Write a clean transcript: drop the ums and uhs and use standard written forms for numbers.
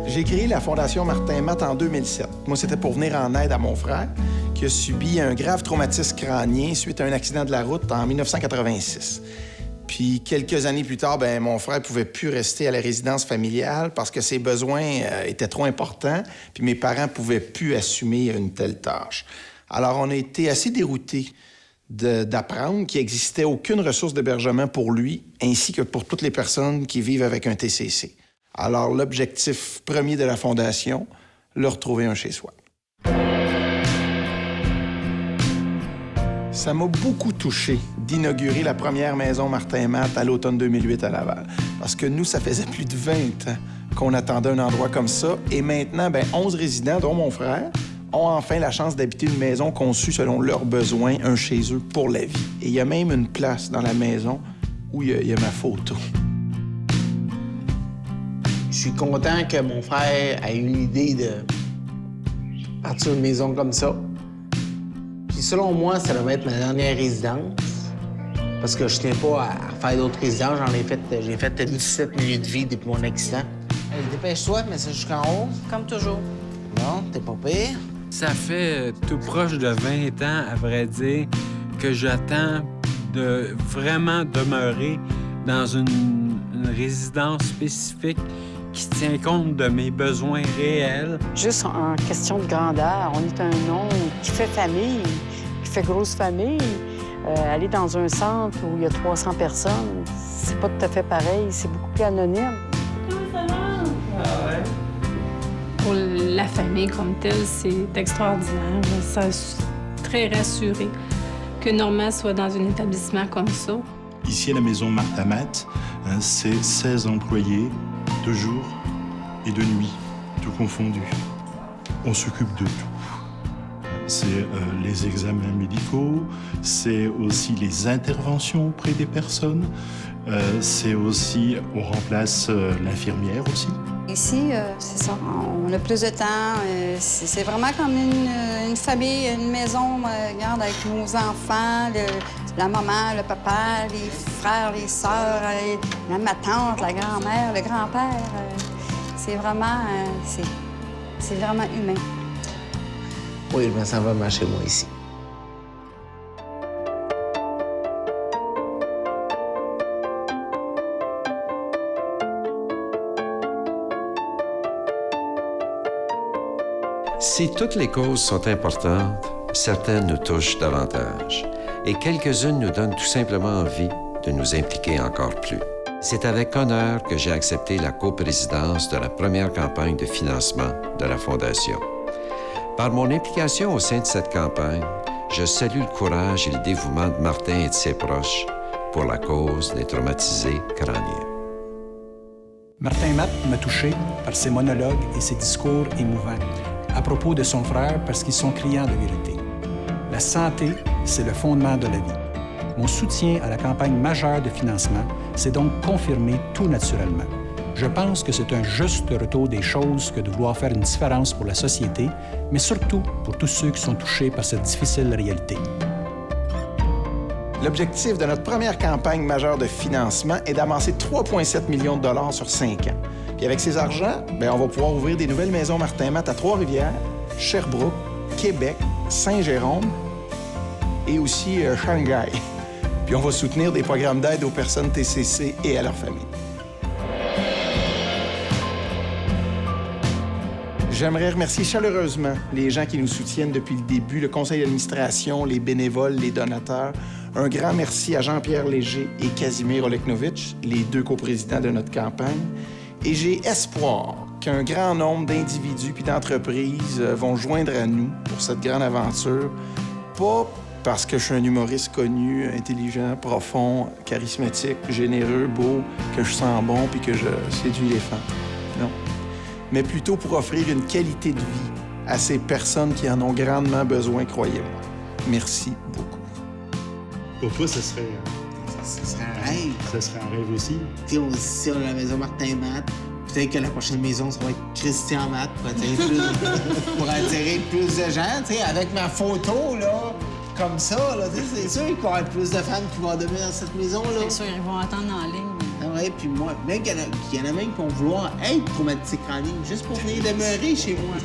J'ai créé la Fondation Martin Matt en 2007. Moi, c'était pour venir en aide à mon frère qui a subi un grave traumatisme crânien suite à un accident de la route en 1986. Puis quelques années plus tard, mon frère pouvait plus rester à la résidence familiale parce que ses besoins étaient trop importants, puis mes parents pouvaient plus assumer une telle tâche. Alors, on a été assez déroutés d'apprendre qu'il n'existait aucune ressource d'hébergement pour lui, ainsi que pour toutes les personnes qui vivent avec un TCC. Alors, l'objectif premier de la Fondation, leur retrouver un chez-soi. Ça m'a beaucoup touché d'inaugurer la première maison Martin Matt à l'automne 2008 à Laval. Parce que nous, ça faisait plus de 20 ans qu'on attendait un endroit comme ça. Et maintenant, 11 résidents, dont mon frère, ont enfin la chance d'habiter une maison conçue selon leurs besoins, un chez eux pour la vie. Et il y a même une place dans la maison où il y a ma photo. Je suis content que mon frère ait eu l'idée de partir une maison comme ça. Puis selon moi, ça devait être ma dernière résidence. Parce que je tiens pas à faire d'autres résidences. J'ai fait 17 minutes de vie depuis mon accident. Allez, dépêche-toi, mets ça jusqu'en haut. Comme toujours. Non, t'es pas pire. Ça fait tout proche de 20 ans, à vrai dire, que j'attends de vraiment demeurer dans une résidence spécifique qui tient compte de mes besoins réels. Juste en question de grandeur, on est un nom qui fait famille, qui fait grosse famille. Aller dans un centre où il y a 300 personnes, c'est pas tout à fait pareil, c'est beaucoup plus anonyme. Pour la famille comme telle, c'est extraordinaire. Ça suis très rassurée que Normand soit dans un établissement comme ça. Ici, à la maison Martin Matt, c'est 16 employés, de jour et de nuit, tout confondu. On s'occupe de tout. C'est les examens médicaux, c'est aussi les interventions auprès des personnes, c'est aussi, on remplace l'infirmière aussi. Ici, c'est ça, on a plus de temps. C'est vraiment comme une famille, une maison, regarde, avec nos enfants, la maman, le papa, les frères, les sœurs, ma tante, la grand-mère, le grand-père. C'est vraiment humain. Oui, je me sens vraiment chez moi ici. Si toutes les causes sont importantes, certaines nous touchent davantage et quelques-unes nous donnent tout simplement envie de nous impliquer encore plus. C'est avec honneur que j'ai accepté la coprésidence de la première campagne de financement de la Fondation. Par mon implication au sein de cette campagne, je salue le courage et le dévouement de Martin et de ses proches pour la cause des traumatisés crâniens. Martin Matt m'a touché par ses monologues et ses discours émouvants à propos de son frère parce qu'ils sont criants de vérité. La santé, c'est le fondement de la vie. Mon soutien à la campagne majeure de financement s'est donc confirmé tout naturellement. Je pense que c'est un juste retour des choses que de vouloir faire une différence pour la société, mais surtout pour tous ceux qui sont touchés par cette difficile réalité. L'objectif de notre première campagne majeure de financement est d'amasser 3,7 millions de dollars sur 5 ans. Puis avec ces argents, on va pouvoir ouvrir des nouvelles maisons Martin Matt à Trois-Rivières, Sherbrooke, Québec, Saint-Jérôme et aussi Shanghai. Puis on va soutenir des programmes d'aide aux personnes TCC et à leurs familles. J'aimerais remercier chaleureusement les gens qui nous soutiennent depuis le début, le conseil d'administration, les bénévoles, les donateurs. Un grand merci à Jean-Pierre Léger et Casimir Oleknovitch, les deux coprésidents de notre campagne. Et j'ai espoir qu'un grand nombre d'individus puis d'entreprises vont joindre à nous pour cette grande aventure, pas parce que je suis un humoriste connu, intelligent, profond, charismatique, généreux, beau, que je sens bon puis que je séduis les femmes. Non. Mais plutôt pour offrir une qualité de vie à ces personnes qui en ont grandement besoin, croyez-moi. Merci beaucoup. Pour toi, ça serait un rêve. Ça serait un rêve aussi. Tu sais, aussi, on a la maison Martin Matt. Peut-être que la prochaine maison, ça va être Christian Matt pour attirer plus de gens. Tu sais, avec ma photo, là, comme ça, là, c'est sûr qu'il va y avoir plus de femmes qui vont devenir dans cette maison-là. C'est sûr, ils vont attendre en ligne. Ah hey, puis moi, même qu'il y en a même qui vont vouloir être traumatisés chroniques juste pour venir demeurer chez moi.